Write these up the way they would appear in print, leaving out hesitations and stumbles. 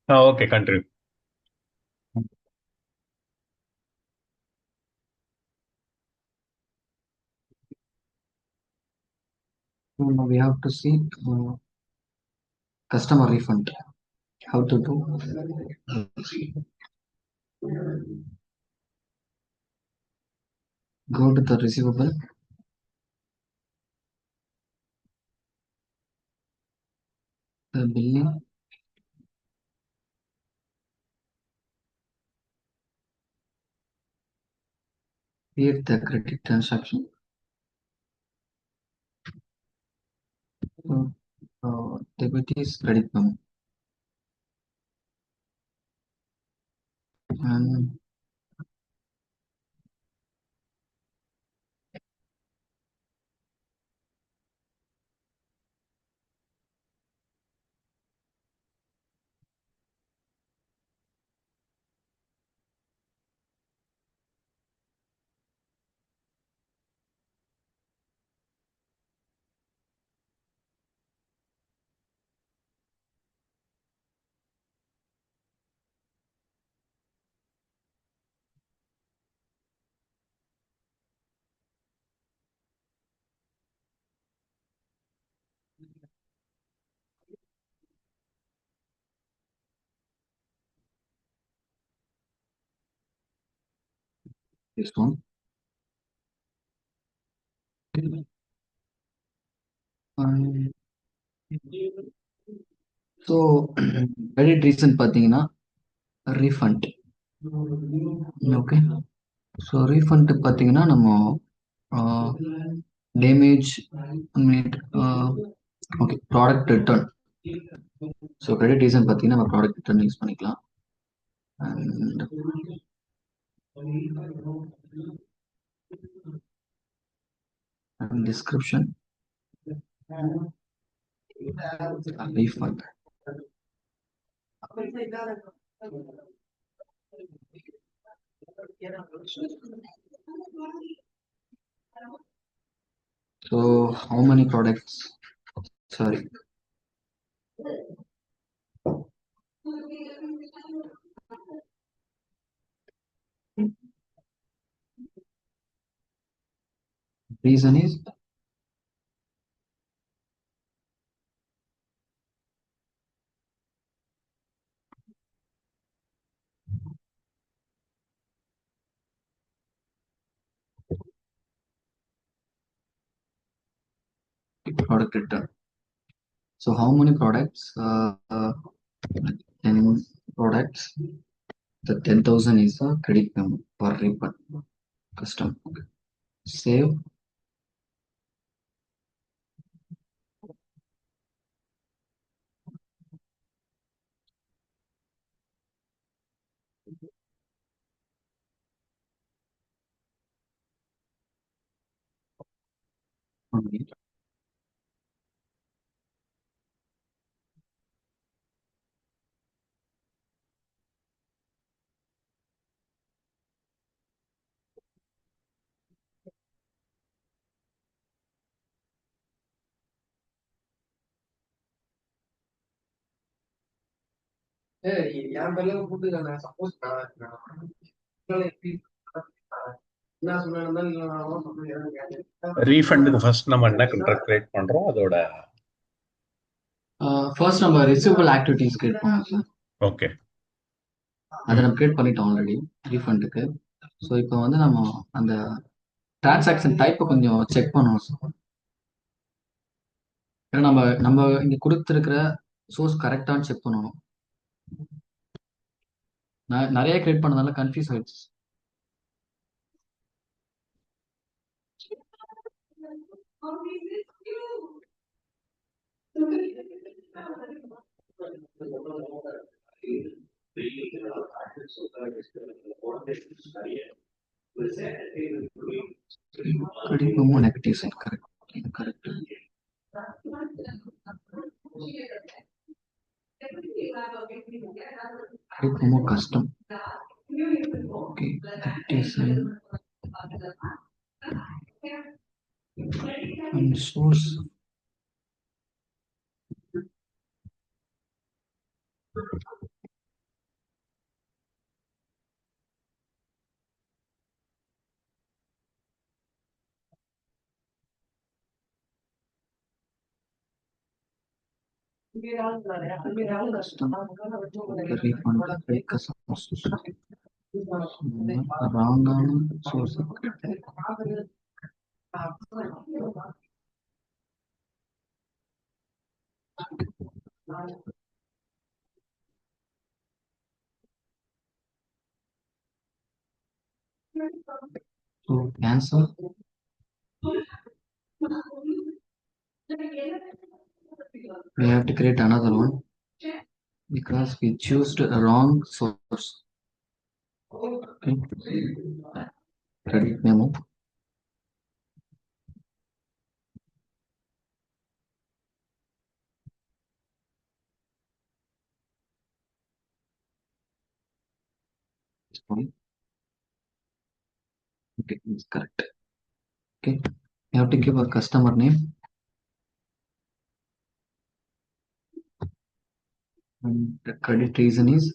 Okay, continue. So now we have to see customer refund. How to do? Go to the receivable, the billing, create the credit transaction. So debit is credit memo, and this one. And so credit reason பார்த்தீங்கன்னா refund. Okay, so refund பார்த்தீங்கன்னா நம்ம damage okay product return. So credit reason பார்த்தீங்கன்னா நம்ம product return use பண்ணிக்கலாம். And description refund. So how many products? Sorry. Reason is product return. So how many products? 10 products. The 10,000 is a credit memo for refund. Custom. Save. Okay. ரீஃபண்டுக்கு first நம்ம என்ன contract create பண்றோம் அதோட. First நம்ம receivable activities create பண்ணோம் sir. Okay. அதை நம்ம create பண்ணிட்டோம் ஆல்ரெடி ரீஃபண்டுக்கு. ஸோ இப்போ வந்து நம்ம அந்த டிரான்சாக்ஷன் டைப்பை கொஞ்சம் செக் பண்ணணும் சார். ஏன்னா நம்ம நம்ம இங்க கொடுத்துருக்கிற சோர்ஸ் கரெக்டானு செக் பண்ணணும். நான் நிறைய கிரியேட் பண்ணதால கன்ஃபியூஸ் ஆயிடுச்சு. கடினமும் நெகட்டிவ் சைட் கரெக்ட் கரெக்ட். கடினமும் கஷ்டம். Okay side and source. refund credit customer wrong source. So cancel. We have to create another one because we choose the wrong source. Okay. Credit memo. Okay, it's correct. Okay, you have to give a customer name and the credit reason is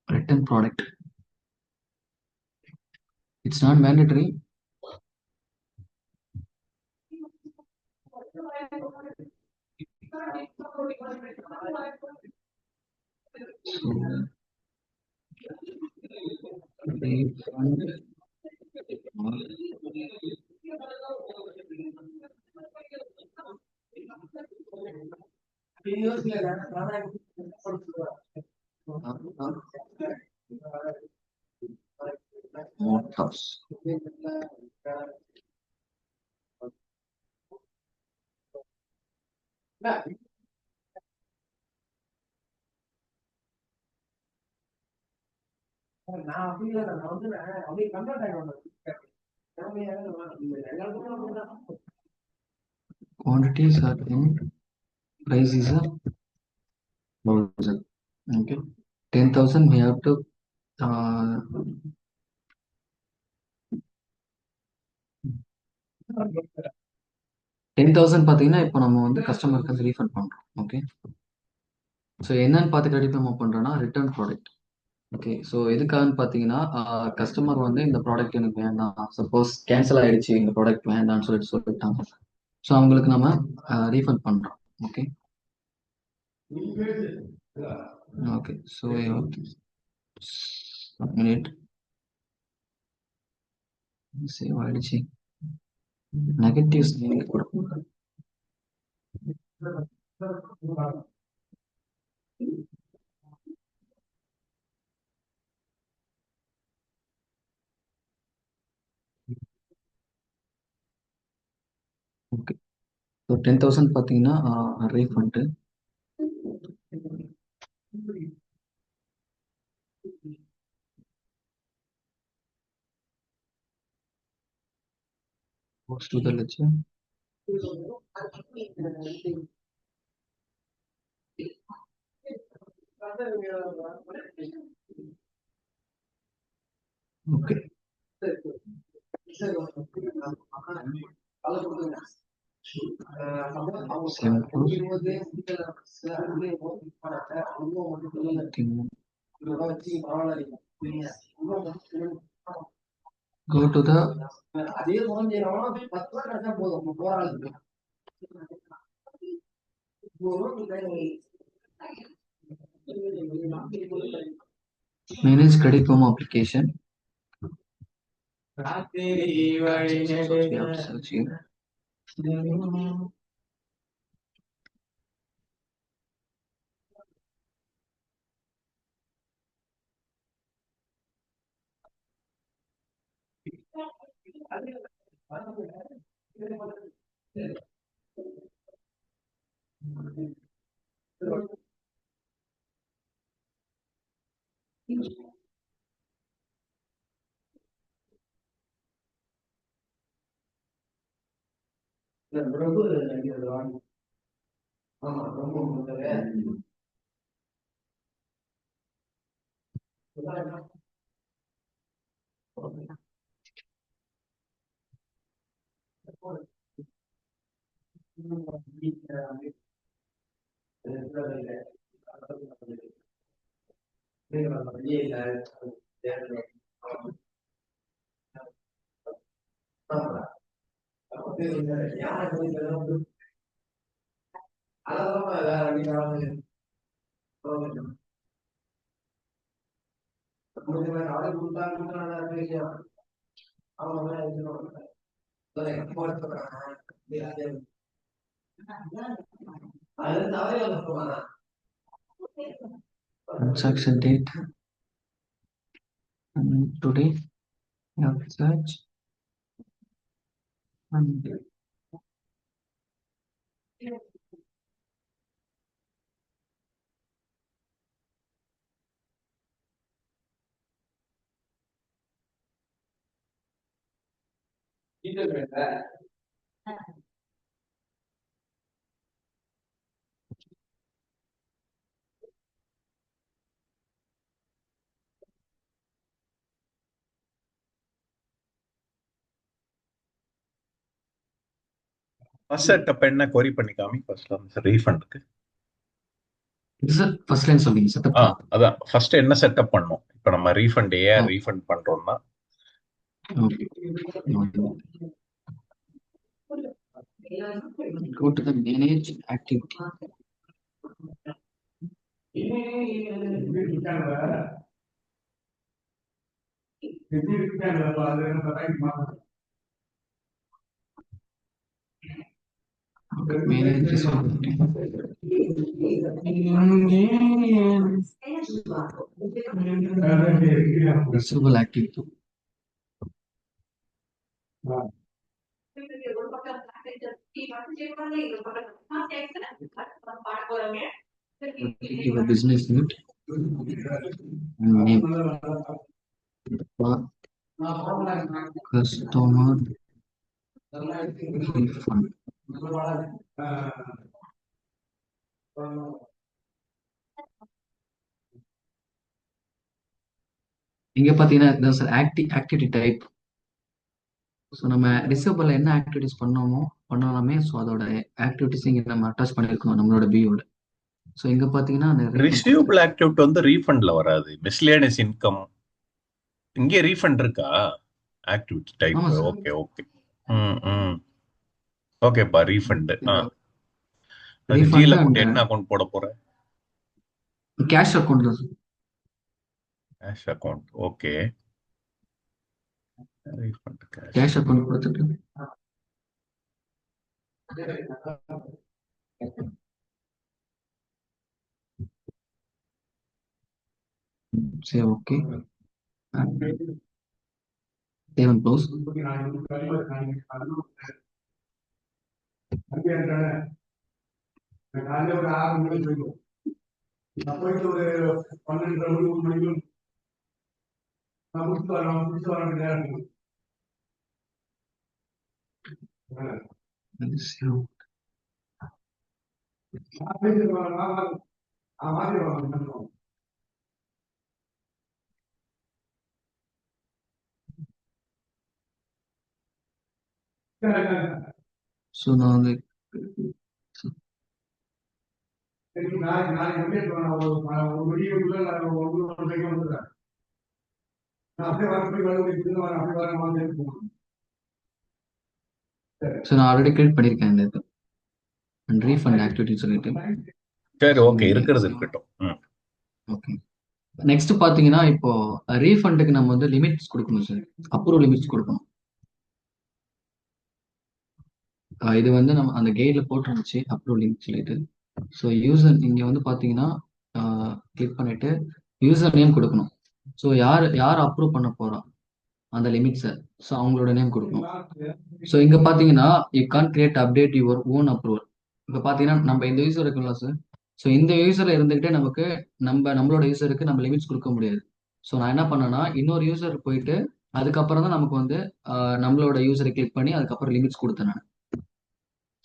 return product. It's not mandatory. So, refund motors. Quantities are in price is a 1,000. Okay, 10,000 we have to 10,000 பார்த்தீங்கன்னா இப்போ நம்ம வந்து கஸ்டமருக்கு வந்து refund பண்ணுறோம். Okay, so என்னன்னு பார்த்து credit memo பண்ணுறோன்னா ரிட்டர்ன் ப்ராடக்ட். ஓகே, ஸோ எதுக்காகன்னு பார்த்தீங்கன்னா கஸ்டமர் வந்து இந்த ப்ராடக்ட் எனக்கு வேண்டாம், சப்போஸ் கேன்சல் ஆயிடுச்சு இந்த ப்ராடக்ட் வேண்டாம்னு சொல்லிட்டாங்க. ஸோ அவங்களுக்கு நம்ம ரீஃபண்ட் பண்ணுறோம். Okay, okay, so minute save ஆயிடுச்சு. நெகட்டிவ்ஸ் நீங்கள் கொடுக்கணும். ஓகே, ஸோ 10,000 பார்த்தீங்கன்னா refund. Goes to the ledger. Okay. Same close. Go to the manage credit memo application. We have to search here. Transaction date and today you have search and first setup என்ன கொரி பண்ணி காமி ஃபர்ஸ்ட்ல ரீஃபண்டுக்கு. Sir first line சொல்லுங்க setup. அதான் first என்ன setup பண்ணோம் இப்போ நம்ம ரீஃபண்ட் ஏன் ரீஃபண்ட் பண்றோம்னா. Go to the manage activity. Manage receivable activity. Give a business unit name. Customer refund. இங்க பாத்தீங்கன்னா சார் ஆக்டிவிட்டி டைப். ஸோ நம்ம ரிசர்வ்ல என்ன ஆக்டிவிட்டிஸ் பண்ணாலுமே ஸோ அதோட ஆக்டிவிட்டிஸ் இங்க நம்ம அட்டாச் பண்ணிருக்கோம் நம்மளோட பியோட. ஸோ இங்க பாத்தீங்கன்னா அந்த ரிசீவபிள் ஆக்டிவிட்டி வந்து ரீஃபண்ட்ல வராது, மிஸ்லேனியஸ் இன்கம். இங்கே ரீஃபண்ட் இருக்கா ஆக்டிவிட்டி டைப்? Okay okay. ஓகேப்பா ரீஃபண்ட். அது ஜிஎல் அக்கவுண்ட் என்ன அக்கவுண்ட் போட போற? கேஷ் அக்கவுண்ட் தான் sir. Cash account okay. Refund cash account கொடுத்துட்டு சரி okay. Save and close. So now like so நான் ஆல்ரெடி கிரியேட் பண்ணிருக்கேன் இந்த இது அண்ட் ரீஃபண்ட் ஆக்டிவிட்டி சொல்லிட்டு. சரி ஓகே இருக்கிறது இருக்கட்டும். ஓகே நெக்ஸ்ட் பாத்தீங்கன்னா இப்போ ரீஃபண்டுக்கு நம்ம வந்து லிமிட்ஸ் கொடுக்கணும் சார். அப்ரூவல் லிமிட்ஸ் கொடுக்கணும். இது வந்து நம்ம அந்த கைட்ல போட்டுருந்துச்சு அப்ரூவல் லிமிட் சொல்லிட்டு. ஸோ யூசர் இங்க வந்து பாத்தீங்கன்னா கிளிக் பண்ணிட்டு யூசர் நேம் கொடுக்கணும். ஸோ யார் அப்ரூவ் பண்ண போறா அந்த லிமிட்ஸை, ஸோ அவங்களோட நேம் கொடுக்கணும். ஸோ இங்க பாத்தீங்கன்னா you can create update your own approval. இப்போ பாத்தீங்கன்னா நம்ம இந்த யூசர் இருக்குல்ல சார், ஸோ இந்த யூசர்ல இருந்துகிட்டே நமக்கு நம்மளோட யூசருக்கு நம்ம லிமிட்ஸ் கொடுக்க முடியாது. ஸோ நான் என்ன பண்ணேன்னா இன்னொரு யூசருக்கு போயிட்டு அதுக்கப்புறம் தான் நமக்கு வந்து நம்மளோட யூசரை கிளிக் பண்ணி அதுக்கப்புறம் லிமிட்ஸ் கொடுத்தேன் நான்.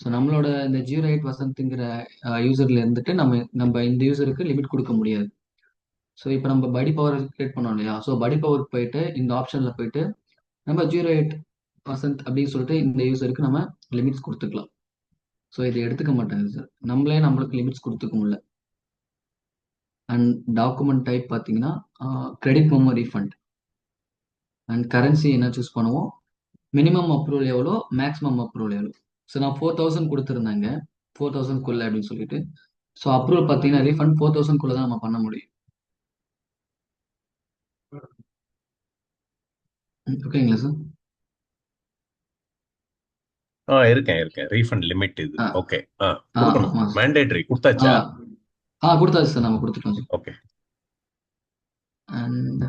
ஸோ நம்மளோட இந்த 08 வசந்த்ங்கிற யூசர்ல இருந்துட்டு நம்ம இந்த யூசருக்கு லிமிட் கொடுக்க முடியாது. ஸோ இப்போ நம்ம படி பவர் கிரியேட் பண்ணோம் இல்லையா, ஸோ படி பவருக்கு போயிட்டு இந்த ஆப்ஷன்ல போயிட்டு நம்ம 08 வசந்த் அப்படின்னு சொல்லிட்டு இந்த யூசருக்கு நம்ம லிமிட்ஸ் கொடுத்துக்கலாம். ஸோ இதை எடுத்துக்க மாட்டாங்க சார், நம்மளுக்கு லிமிட்ஸ் கொடுத்துக்க முடியல. அண்ட் டாக்குமெண்ட் டைப் பார்த்தீங்கன்னா credit memo refund and currency என்ன சூஸ் பண்ணுவோம், மினிமம் அப்ரூவல் எவ்வளோ, மேக்ஸிமம் அப்ரூவல் எவ்வளோ. ஸோ நான் 4000 கொடுத்துருந்தாங்க, 4000 அப்படின்னு சொல்லிட்டு. ஸோ அப்ரூவல் பார்த்தீங்கன்னா ரீஃபண்ட் 4000 தான் நம்ம பண்ண முடியும். ஓகேங்களா சார்? இருக்கேன் இருக்கேன். ரீஃபண்ட் லிமிட் இது. ஆ ஓகே. ஆ கொடுக்கணும். ஆமாம் சார். மேண்டேட்டரி ஆ கொடுத்தாச்சா? கொடுத்தாச்சு சார், நம்ம கொடுத்துட்டோம் சார். ஓகே. அண்ட்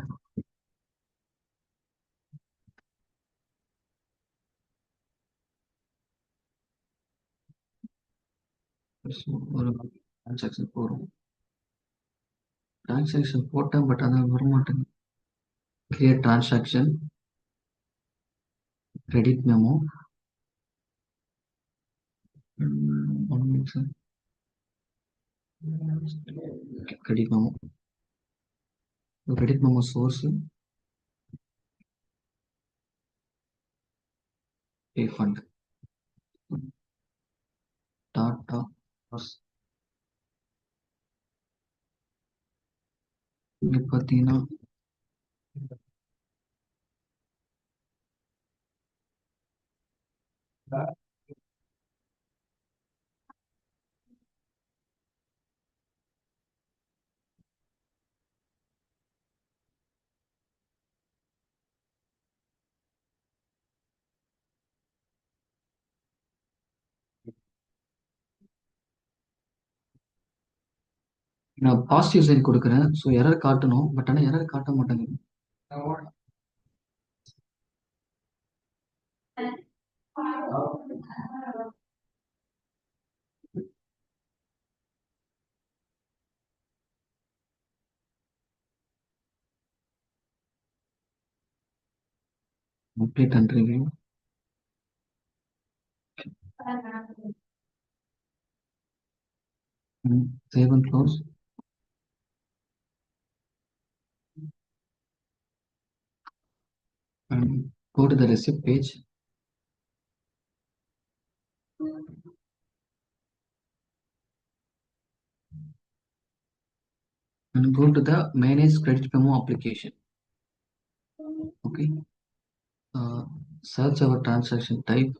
ஒரு டிரான்சாக்ஷன் போகிறோம். டிரான்சாக்ஷன் போட்டேன், பட் அதான் வர மாட்டேங்குது. Create transaction, credit memo. One minute sir. Credit memo, credit memo source refund tata. இங்க பார்த்தீங்கன்னா நான் பாசிட்டிவ் சைன் கொடுக்குறேன். ஸோ எரர் காட்டணும், பட் ஆனால் எரர் காட்ட மாட்டேங்குது. Complete and review. Save and close. Go to the receipt page and go to the manage credit memo application. Okay. Search our transaction type.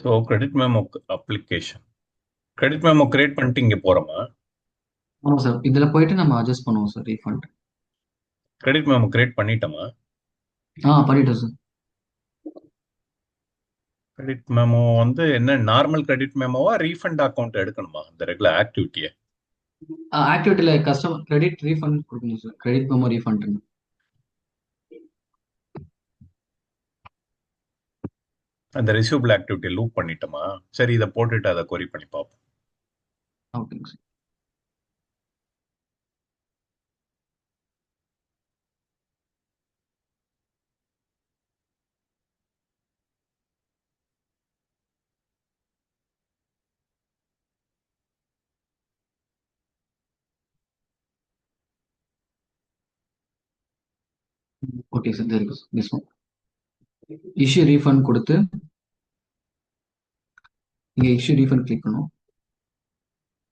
So credit மேமோ application. Credit மேமோ create பண்ணிட்டு இங்கே போகிறோமா? ஆமாம் sir, இதில் போயிட்டு நம்ம adjust பண்ணுவோம் sir refund. Credit மேமோ create பண்ணிட்டோமா? பண்ணிட்டோம் sir. Credit memo வந்து என்ன, நார்மல் கிரெடிட் மெமோவா, ரீஃபண்ட் அக்கௌண்ட் எடுக்கணுமா இந்த ரெகுலர் ஆக்டிவிட்டியை? ஆக்டிவிட்டியில் கஸ்டமர் கிரெடிட் ரீஃபண்ட் கொடுக்கணும் சார், கிரெடிட் மெமோ ரீஃபண்ட். அந்த ரிசீவபிள் ஆக்டிவிட்டி லூப் பண்ணிட்டோமா? சரி, இதை போட்டுட்டு அதை கொரி பண்ணி பார்ப்போம். ஓகேங்க sir. Okay sir, there is this one. Issue refund கொடுத்து இங்கே இஷ்யூ ரீஃபண்ட் கிளிக் பண்ணும்.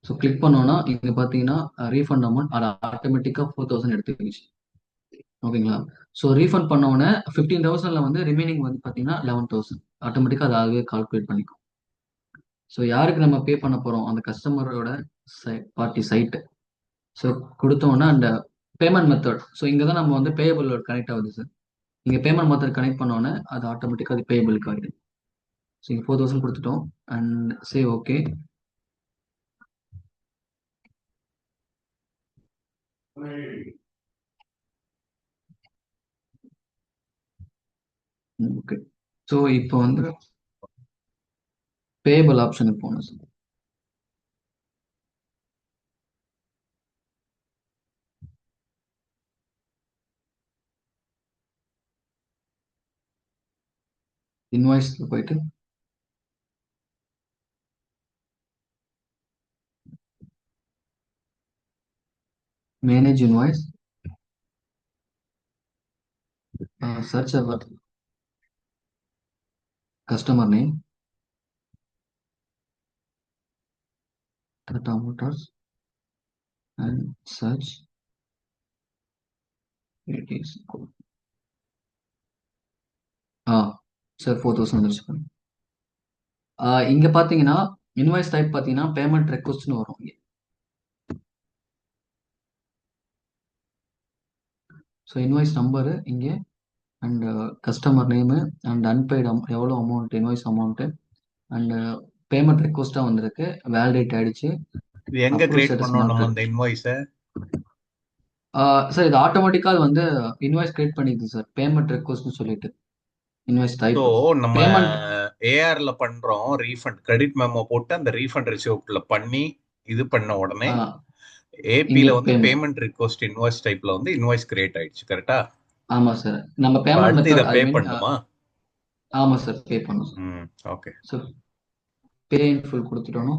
ஸோ கிளிக் பண்ணோன்னா இங்கே பார்த்தீங்கன்னா ரீஃபண்ட் அமௌண்ட் அது ஆட்டோமேட்டிக்காக 4000 எடுத்துக்கிச்சு. ஓகேங்களா? ஸோ ரீஃபண்ட் பண்ண உடனே 15,000ல் வந்து ரிமைனிங் வந்து பார்த்தீங்கன்னா 11,000 ஆட்டோமேட்டிக்காக அது அதுவே கால்குலேட் பண்ணிக்கும். ஸோ யாருக்கு நம்ம பே பண்ண போகிறோம், அந்த கஸ்டமரோட பார்ட்டி சைட்டு. ஸோ கொடுத்தோன்னா அந்த பேமெண்ட் மெத்தட். ஸோ இங்கே தான் நம்ம வந்து பேயபிள் கனெக்ட் ஆகுது சார். இங்கே பேமெண்ட் மெத்தட் கனெக்ட் பண்ணோன்னே அது ஆட்டோமேட்டிக்காக அது பேயபிளுக்கு ஆகிடுது. ஸோ இங்கே 4000 கொடுத்துட்டோம் and save. Okay. Okay. So இப்போ வந்து பேபிள் ஆப்ஷனுக்கு போகணும் சார். இன்வாய்ஸ்ல போயிட்டு manage invoice, search our customer name Tata Motors and search it is. Ah sir 4000 வந்துருச்சு. இங்க பாத்தீங்கன்னா இன்வாய்ஸ் டைப் பாத்தீங்கன்னா பேமெண்ட் ரெக்வஸ்ட்னு வரும் இங்க. ஸோ இன்வாய்ஸ் நம்பரு இங்கே and customer name and unpaid எவ்வளோ amount invoice amount and payment ரெக்வஸ்ட்டாக வந்திருக்கு, வேலிடேட் ஆயிடுச்சு, இது எங்க அப்ரூவ் கிரியேட் ஸ்டேட்டஸ் பண்ணோம் நாட் நம்ம அந்த இருக்கு. இன்வாய்ஸை? சார் இது ஆட்டோமேட்டிக்காக வந்து இன்வாய்ஸ் கிரியேட் பண்ணிடுது சார், பேமெண்ட் ரெக்வஸ்ட்னு சொல்லிட்டு இன்வாய்ஸ் ஸோ டைப் நம்ம பேமெண்ட். ஏஆர்ல பண்றோம் ரீஃபண்ட் கிரெடிட் மெமோ போட்டு அந்த ரீஃபண்ட் ரிசிப்ட்ல பண்ணி இது பண்ண உடனே இங்கே ஏபில வந்து பேமெண்ட். பேமெண்ட் ரிக்வஸ்ட் இன்வாய்ஸ் டைப்ல வந்து இன்வாய்ஸ் கிரியேட் ஆயிடுச்சு. கரெக்டா? ஆமாம் சார், நம்ம இப்போ பேமெண்ட் அடுத்து இதை மெத்தட் ஐ பே மீன். பண்ணுமா? ஆமாம் சார், பே பண்ணணும் sir. Hmm, okay. So pay in full கொடுத்துட்டோம்.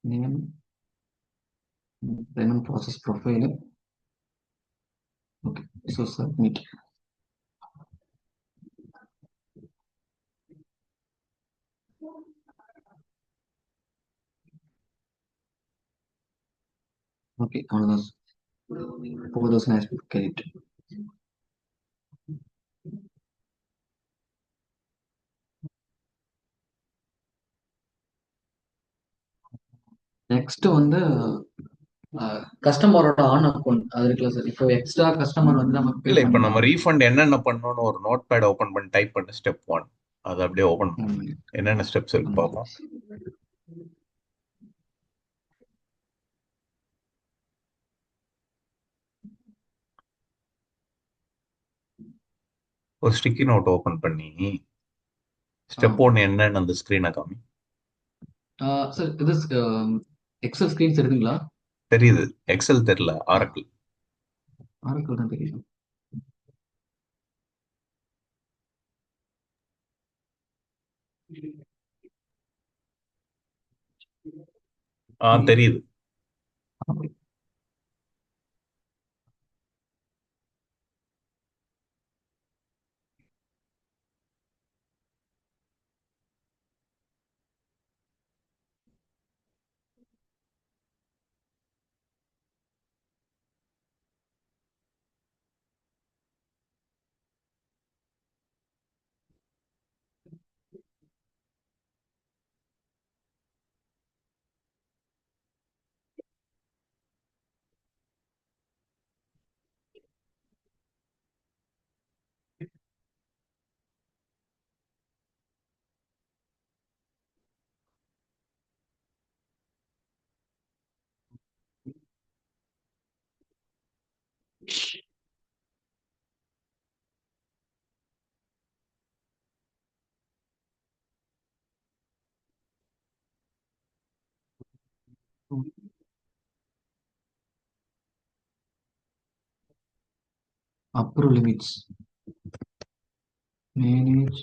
Name, payment process profile. Okay, so submit. Okay, அவ்வளோதான் sir. 4000 has been carried. Next வந்து கஸ்டமரோட ஆன் அக்கௌண்ட் அது இருக்குல்ல சார். இப்போ எக்ஸ்ட்ரா கஸ்டமர் வந்து நமக்கு பே இல்ல இப்ப நம்ம பண்ணியிருந்தாங்க. ரீஃபண்ட் என்னென்ன பண்ணணும்னு ஒரு நோட் பேட் ஓபன் பண்ணி டைப் பண்ணு ஸ்டெப் 1. அது அப்படியே ஓபன் பண்ணு. என்னென்ன ஸ்டெப்ஸ் இருக்கு பார்ப்போம். ஒரு ஸ்டிக்கி நோட் ஓபன் பண்ணி ஸ்டெப் 1 என்னன்னு அந்த ஸ்கிரீனை காமி. சார் இது எக்ஸல் ஸ்கிரீன்ஸ் இருக்குங்களா? தெரியுது. எக்ஸல் தெரியல, ஆரக்கிள். ஆரக்கிள் தான் தெரியும். தெரியுது. Approve limits, manage,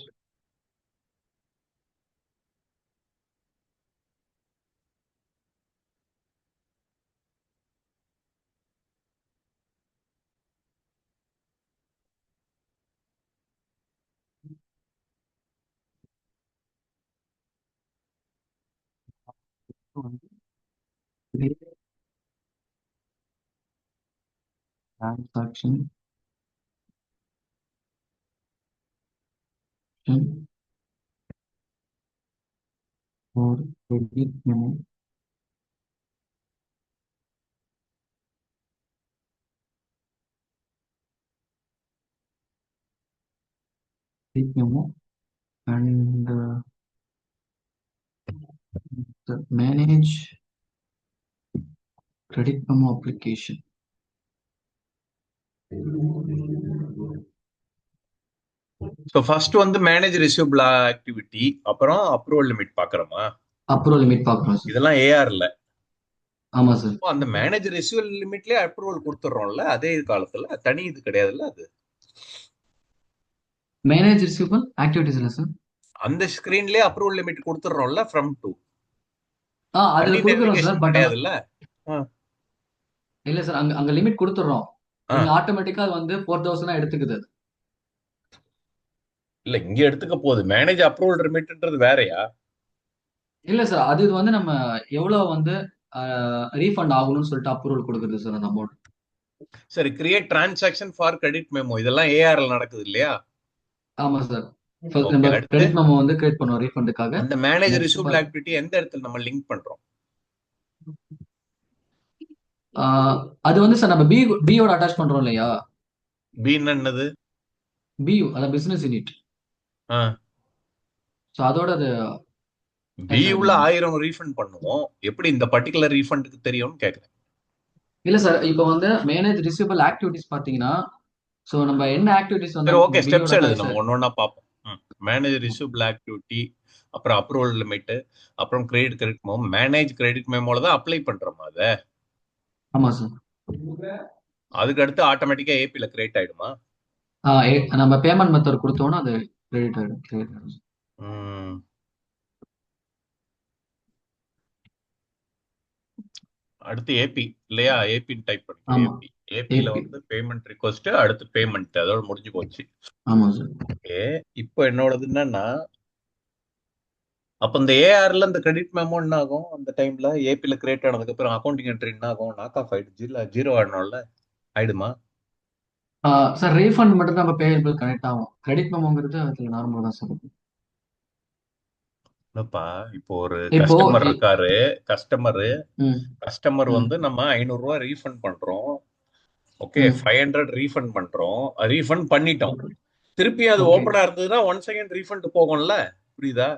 transaction or credit memo, credit memo and manage credit memo application. So first வந்து மேனேஜ் ரிசீவபிள் ஆக்டிவிட்டி, அப்புறம் அப்ரூவல் லிமிட் பாக்குறோமா? அப்ரூவல் லிமிட் பார்க்குறோம் சார். இதெல்லாம் ஏஆர்ல. ஆமா சார். அந்த மேனேஜ் ரிசீவல் லிமிட்லயே அப்ரூவல் கொடுத்துட்றோம்ல, அதே காலத்துல தனி இது கிடையாதுல்ல அது. மேனேஜ் ரிசீவபிள் ஆக்டிவிட்டிஸ் இல்லை சார். அந்த ஸ்கிரீன்லயே அப்ரூவல் லிமிட் கொடுத்துட்றோம்ல ஃப்ரம் டு. அதுல தனி கொடுக்குறோம் சார். நேவிகேஷன் பட் கிடையாதுல்ல. ஆ, இல்ல சார், அங்க அங்க லிமிட் கொடுத்துடுறோம். ஆ. இங்க ஆட்டோமேட்டிக்கா அது வந்து 4000 எடுத்துக்குது அது. இல்ல இங்க எடுத்துக்க போகுது. மேனேஜ் அப்ரூவல் லிமிட்ன்றது வேறயா? இல்ல சார், அது இது வந்து நம்ம எவ்வளவு வந்து ரீஃபண்ட் ஆகணும்னு சொல்லிட்டு அப்ரூவல் கொடுக்குறது சார் அந்த அமௌண்ட். சரி, create transaction for credit memo, இதெல்லாம் ஏஆர்ல நடக்குது இல்லையா? ஆமா சார். ஓகே, நம்ம அடுத்து கிரெடிட் மெமோ வந்து கிரியேட் பண்ணுவோம் ரீஃபண்டுக்காக. அந்த மேனேஜ் நெக்ஸ்ட் ரிசீவபிள் ஆக்டிவிட்டி எந்த இடத்துல நம்ம லிங்க் பண்றோம்? அது வந்து சார் நம்ம பியோட அட்டாச் பண்றோம் இல்லையா? பின்னு என்னது? பியூ அதான் பிசினஸ் யூனிட். ஆ, ஸோ அதோட அது பி அட்டாச் உள்ள ஆகிடும். 1000 ரீஃபண்ட் பண்ணுவோம். எப்படி இந்த பர்டிகுலர் ரீஃபண்டுக்கு தெரியும்னு கேக்குறேன். இல்ல சார், இப்போ வந்து மேனேஜ் ரிசீவபிள் ஆக்டிவிட்டிஸ் பாத்தீங்கன்னா, ஸோ நம்ம என்ன ஆக்டிவிட்டிஸ் வந்து சரி, ஓகே, நம்ம பியோட ஸ்டெப்ஸ் எழுது, அட்டாச். நம்ம ஒன்னொன்னா பார்ப்போம். மேனேஜ் ரிசீவபிள் ஆக்டிவிட்டி, அப்புறம் அப்ரூவல் லிமிட், அப்புறம் கிரெடிட் மெமோ. மேனேஜ் கிரெடிட் மெமோல தான் அப்ளை பண்றோமா அத? ஆமா சார். அதுக்கு அடுத்து ஆட்டோமேட்டிக்கா ஏபில கிரியேட் ஆயிடுமா? நம்ம பேமெண்ட் மெத்தட் கொடுத்தோம்னா அது கிரெடிட் ஆயிடும். ம். அடுத்து ஏபி இல்லையா? ஏபின்னு டைப் பண்ணிக்கோ. ஆமா. ஏபி. ஏபில ஏபி. வந்து பேமெண்ட் ரிக்வஸ்ட், அடுத்து பேமெண்ட், அதோட முடிஞ்சு போச்சு. ஆமா சார். ஓகே. இப்போ என்னோடது என்னன்னா, அப்ப இந்த ஏஆர்ல இந்த கிரெடிட் மெமோ என்ன ஆகும்? அந்த டைம்ல ஏபில கிரியேட் ஆனதுக்கு அப்புறம் அக்கௌண்டிங் என்ட்ரி என்ன ஆகும்? நாக் ஆஃப் ஆயிடுச்சு இல்ல ஜீரோ ஆயிடணும்ல? ஆயிடுமா? சார் ரீஃபண்ட் மட்டும் தான் நம்ம பேயபிள் கனெக்ட் ஆகும். கிரெடிட் மெமோங்கிறது அதுல நார்மல் தான் சார். இல்லப்பா, இப்போ ஒரு இப்போ கஸ்டமர் இருக்காரு. கஸ்டமர் ம், கஸ்டமர் ம், வந்து நம்ம 500 ரூபாய் ரீஃபண்ட் பண்றோம். ஓகே, ம். 500 ரீஃபண்ட் பண்றோம். ரீஃபண்ட் பண்ணிட்டோம். ஓகே. திருப்பி அது ஓகே. ஓபனா இருந்ததுன்னா ஒன் செகண்ட் ரீஃபண்ட் போகும்ல? புரியுதா?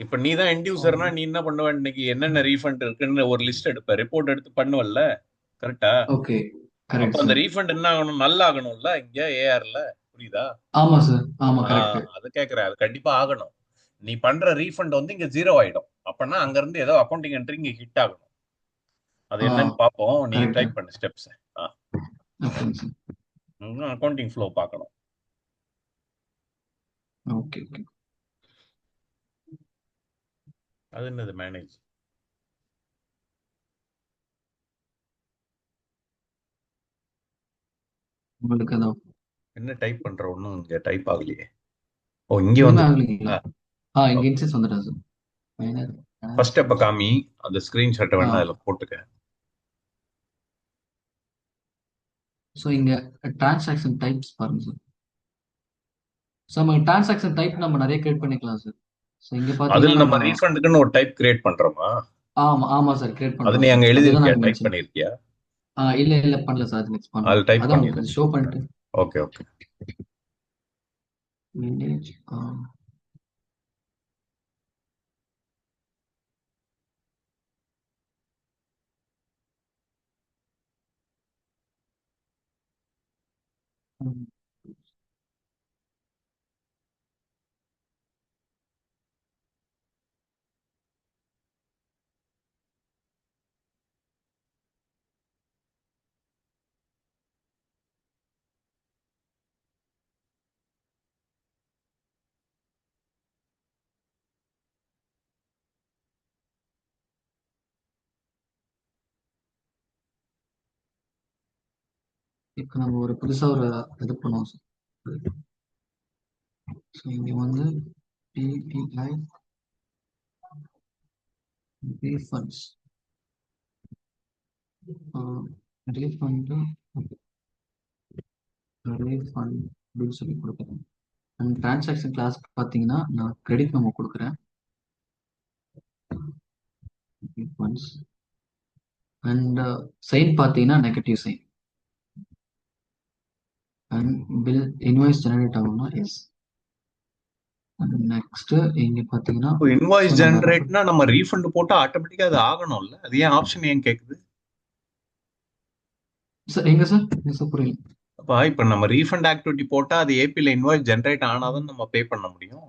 இப்ப நீ தான் எண்ட் யூசர்னா நீ என்ன பண்ணுவ? இன்னைக்கு என்னென்ன ரீஃபண்ட் இருக்குன்னு ஒரு லிஸ்ட் எடுப்ப, ரிப்போர்ட் எடுத்து பண்ணுவல்ல? கரெக்டா? ஓகே. அப்ப கரெக்ட் அந்த சார். ரீஃபண்ட் என்ன ஆகணும்? நல்லா ஆகணும்ல இங்க ஏஆர்ல? புரியுதா? ஆமா சார். ஆமா, கரெக்ட். அது கேக்குறேன். அது கண்டிப்பா ஆகணும். நீ பண்ற ரீஃபண்ட் வந்து இங்க ஜீரோ ஆயிடும். அப்பனா அங்க இருந்து ஏதோ அக்கௌண்டிங் என்ட்ரி இங்க ஹிட் ஆகணும். அது ஆ என்னன்னு பாப்போம். நீ கரெக்ட். டைப் பண்ணு ஸ்டெப்ஸ். ஓகேங்க சார். அக்கௌண்டிங் ஃப்ளோ பார்க்கணும். Okay, okay. அது என்னது மேனேஜ்? உங்களுக்கு அந்த என்ன டைப் பண்ற? ஒன்னும் இங்க டைப் ஆகலையே. ஓ, இங்க ஒண்ணுமே வந்து ஆகலைங்களா? இங்க இன்சென்ஸ் வந்துட்டா சார். மைனர். ஃபர்ஸ்ட் ஸ்டெப்ப காமி. அந்த ஸ்கிரீன்ஷாட்டை ஆ வேணா அதுல போட்டுக்க. ஸோ இங்க டிரான்சாக்ஷன் டைப்ஸ் பாருங்க சார். ஸோ நம்ம டிரான்சாக்ஷன் டைப் நம்ம நிறைய கிரியேட் பண்ணிக்கலாம் சார். ஸோ இங்க பாத்தீங்கன்னா அதுல நம்ம. நம்ம ரீஃபண்டுக்குன்னு ஒரு டைப் கிரியேட் பண்றோமா? ஆமா, ஆமா சார், கிரியேட் அது பண்றோம் நீ சார். அங்க அதுதான் எழுதிருக்கியா? நாங்க டைப் மென்ஷன். பண்ணிருக்கியா? இல்ல இல்ல பண்ணல சார், அது நெக்ஸ்ட் அது பண்றோம். டைப் அதான் பண்ணிடு. உங்களுக்கு ஷோ பண்ணிட்டு. Okay, okay. மேனேஜ். இப்போ நம்ம ஒரு புதுசா ஒரு இது பண்ணுவோம் சார். ஸோ இங்க வந்து பிபிஐ ரீஃபண்ட்ஸ். ரீஃபண்ட் ரீஃபண்ட் அப்படின்னு சொல்லி கொடுக்குறேன். அண்ட் டிரான்சாக்ஷன் கிளாஸ் பார்த்தீங்கன்னா நான் கிரெடிட் மெமோ கொடுக்குறேன். ரீஃபண்ட்ஸ். அண்ட் சைன் பார்த்தீங்கன்னா negative sign. And bill invoice generate ஆகணும்னா எஸ். நெக்ஸ்ட் இங்க பாத்தீங்கன்னா, இப்போ ஸோ இன்வாய்ஸ் நம்ம ஜென்ரேட்னா நம்ம ரீஃபண்ட் போட்டா ஆட்டோமேட்டிக்கா அது ஆகணும்ல? அது ஏன் ஆப்ஷன் ஏன் கேக்குது? சார் எங்க சார்? எங்க சார் புரியல. அப்ப இப்ப நம்ம ரீஃபண்ட் ஆக்டிவிட்டி போட்டா அது ஏபில இன்வாய்ஸ் ஜென்ரேட் ஆனாதான் நம்ம பே பண்ண முடியும்.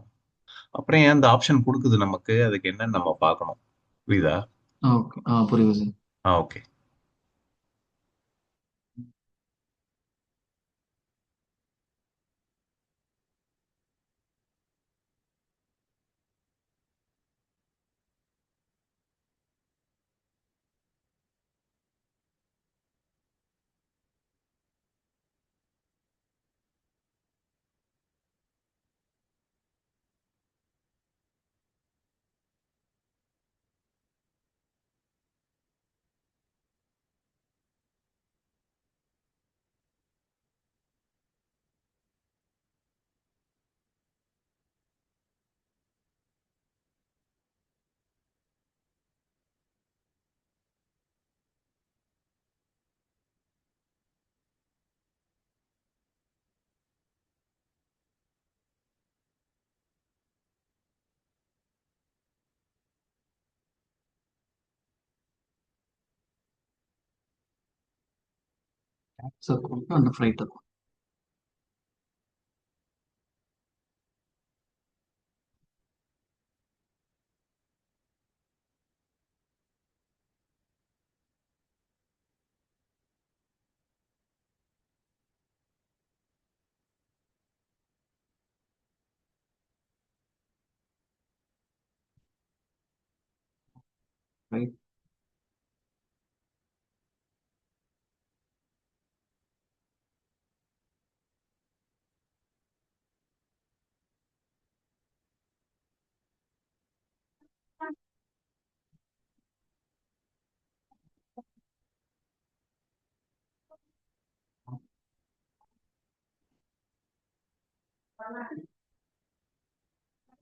அப்புறம் ஏன் அந்த ஆப்ஷன் கொடுக்குது நமக்கு? அதுக்கு என்னன்னு நம்ம பார்க்கணும். புரியுதா? ஓகே. புரியுது சார். ஓகே. சார் அந்த ஃப்ரைட் இருக்கும். ரைட்.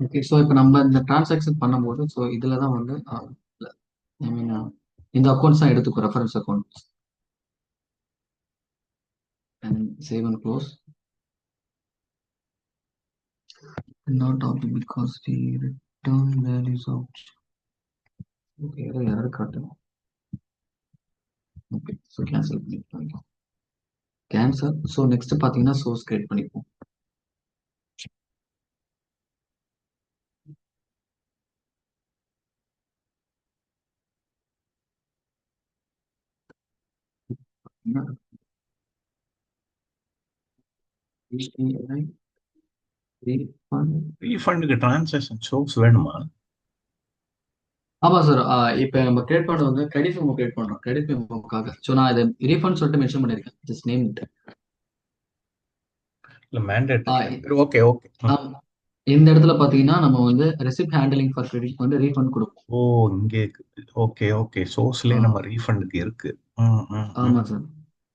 ஓகே. ஸோ இப்போ நம்ம இந்த டிரான்சாக்ஷன் பண்ணும்போது, ஸோ இதில் தான் வந்து ஐ மீன் இந்த அக்கௌண்ட்ஸ் தான் எடுத்துக்கும் reference account and save and close. Not opt because the return values of. Okay, ஏதோ எரர் காட்டுங்க. ஓகே, ஸோ கேன்சல் பண்ணிக்கலாம். கேன்சல். ஸோ நெக்ஸ்ட் பார்த்தீங்கன்னா சோர்ஸ் கிரியேட் பண்ணிப்போம். HDI refund. ரீஃபண்டுக்கு டிரான்சாக்ஷன் சோர்ஸ் வேணுமா? ஆமா சார். இப்போ நம்ம கிரியேட் பண்ணது வந்து கிரெடிட் மெமோ கிரியேட் பண்றோம். கிரெடிட் மெமோக்காக. ஸோ நான் இதை ரீஃபண்ட் சொல்லிட்டு மென்ஷன் பண்ணியிருக்கேன். Just name it. இல்ல மேண்டேட்டரி. Okay okay. இந்த இடத்துல பாத்தீங்கன்னா நம்ம வந்து ரெசிப்ட் ஹேண்டலிங் ஃபார் கிரெடிட் வந்து ரீஃபண்ட் கொடுப்போம். ஓ, இங்கே ஓகே ஓகே. சோர்ஸ்லயே நம்ம ரீஃபண்டுக்கு இருக்கு. ம், ம், ம். ஆமா சார்.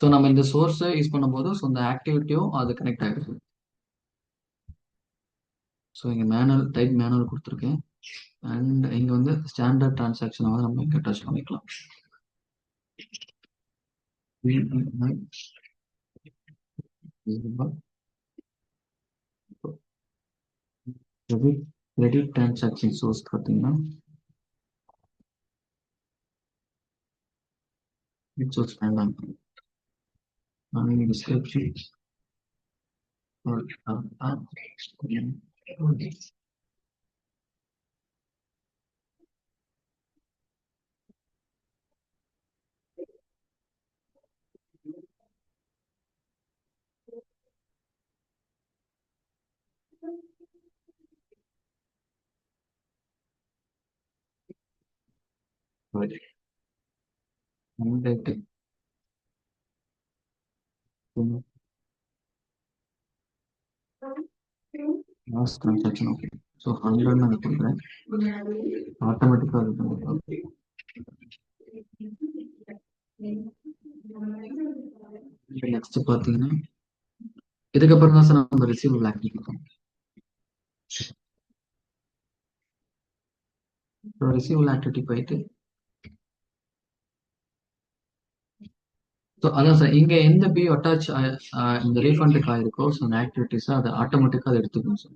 ஸோ நம்ம இந்த சோர்ஸை யூஸ் பண்ணும்போது ஸோ இந்த ஆக்டிவிட்டியும் அது கனெக்ட் ஆகிடுது. ஸோ இங்கே மேனுவல் டைப் மேனுவல் கொடுத்துருக்கேன். அண்ட் இங்கே வந்து ஸ்டாண்டர்ட் டிரான்சாக்ஷனை வந்து நம்ம இங்கே டச் பண்ணிக்கலாம். கிரெடிட் டிரான்சாக்ஷன் சோர்ஸ் பார்த்தீங்கன்னா சோர்ஸ் வேண்டாம். Description last transaction. Okay. So 100 நான் கொடுக்குறேன். ஆட்டோமேட்டிக்காக இது பண்ணிக்கலாம். நெக்ஸ்ட் பார்த்தீங்கன்னா இதுக்கப்புறம் தான் சார் நம்ம ரிசீவபிள் ஆக்டிவிட்டி பண்ணோம். ரிசீவபிள் ஆக்டிவிட்டி போயிட்டு ஸோ அதான் சார் இங்கே எந்த பி அட்டாச் இந்த ரீஃபண்டுக்கு ஆயிருக்கோ ஸோ அந்த ஆக்டிவிட்டிஸை அதை ஆட்டோமேட்டிக்காக அதை எடுத்துக்கணும் சார்.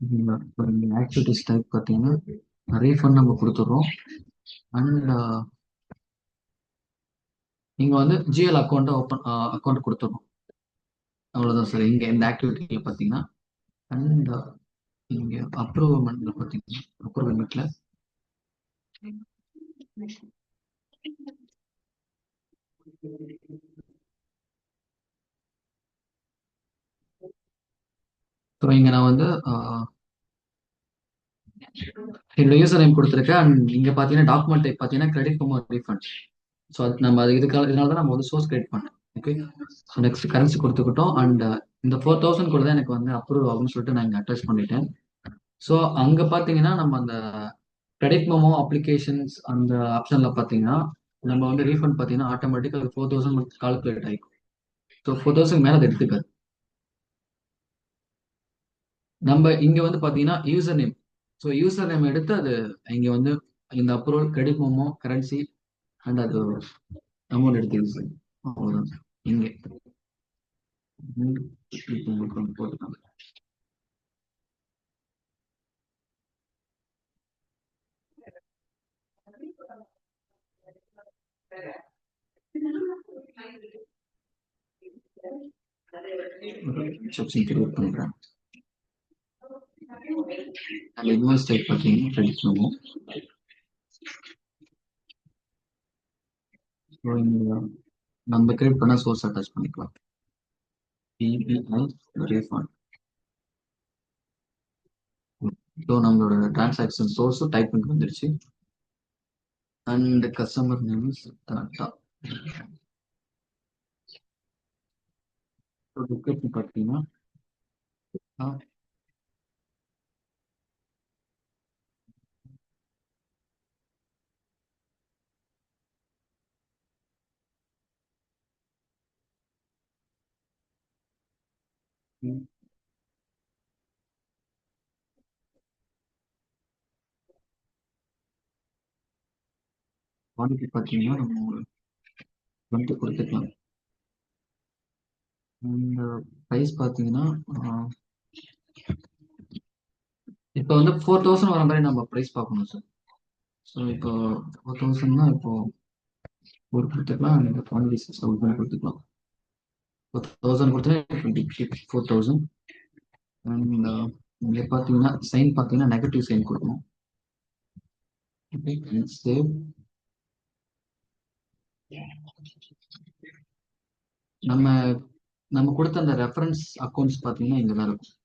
இப்போ நீங்கள் ஆக்டிவிட்டிஸ் டைப் பார்த்தீங்கன்னா ரீஃபண்ட் நம்ம கொடுத்துட்றோம். அண்ட் நீங்கள் வந்து ஜிஎல் அக்கௌண்ட் கொடுத்துடணும். அவ்வளோதான் சார். இங்கே இந்த ஆக்டிவிட்டியில் பார்த்தீங்கன்னா அண்ட் இங்கே அப்ரூவ்மெண்ட்டில் பார்த்தீங்கன்னா அப்ரூவ்மெண்ட்டில் ஸோ இங்கே நான் வந்து என்னோட யூசர் நேம் கொடுத்துருக்கேன். அண்ட் இங்கே பார்த்தீங்கன்னா டாக்குமெண்ட் டைப் பார்த்தீங்கன்னா கிரெடிட் மெமோ ரீஃபண்ட். ஸோ அது நம்ம அது இதனால தான் நம்ம வந்து சோர்ஸ் கிரியேட் பண்ணேன். ஓகே. ஸோ நெக்ஸ்ட் கரன்சி கொடுத்துக்கிட்டோம். அண்ட் இந்த 4000 கூட தான் எனக்கு வந்து அப்ரூவ் ஆகும்னு சொல்லிட்டு நான் இங்கே அட்டாச் பண்ணிட்டேன். ஸோ அங்கே பார்த்தீங்கன்னா நம்ம அந்த கிரெடிட் மெமோ அப்ளிகேஷன்ஸ் அந்த ஆப்ஷனில் பார்த்தீங்கன்னா நம்ம வந்து ரீஃபண்ட் பார்த்தீங்கன்னா ஆட்டோமேட்டிக்காக 4000 கால்குலேட் ஆகிக்கும். ஸோ 4000 மேலே அதை எடுத்துக்காது. நம்ம இங்கே வந்து பார்த்தீங்கன்னா user name. So user name எடுத்து அது இங்கே வந்து இந்த approval credit memo currency and அது அமௌண்ட் எடுத்துக்கிது சார். அவ்வளோதான் சார். இங்கே இப்போ உங்களுக்கு வந்து போட்டுருக்காங்க. செக்ஷன் கிரியேட் பண்ணுறேன். அந்த இன்வாய்ஸ் டைப் பார்த்தீங்கன்னா கிரெடிட் மெமோ. ஸோ இங்கே நம்ம கிரியேட் பண்ண சோர்ஸ் அட்டாச் பண்ணிக்கலாம். PPI refund. ஸோ நம்மளோட டிரான்சாக்ஷன் சோர்ஸும் டைப் பண்ணி வந்துருச்சு. And customer name is Tata. So description பார்த்தீங்கன்னா குவான்டிட்டி பார்த்தீங்கன்னா நம்ம 20 கொடுத்துக்கலாம். அண்ட் ப்ரைஸ் பார்த்தீங்கன்னா இப்போ வந்து 4000 வர மாதிரி நம்ம ப்ரைஸ் பார்க்கணும் சார். ஸோ இப்போ 4000னா இப்போ ஒரு கொடுத்துக்கலாம். அந்த குவான்டிட்டி 6000 கொடுத்துக்கலாம். 1000 கொடுத்தா 4000. அண்ட் இங்கே பார்த்தீங்கன்னா சைன் பார்த்தீங்கன்னா நெகட்டிவ் சைன் கொடுக்கணும். சேவ். நம்ம நம்ம கொடுத்த அந்த ரெஃபரன்ஸ் அக்கௌண்ட்ஸ் பார்த்தீங்கன்னா இங்கே தான் இருக்கும்.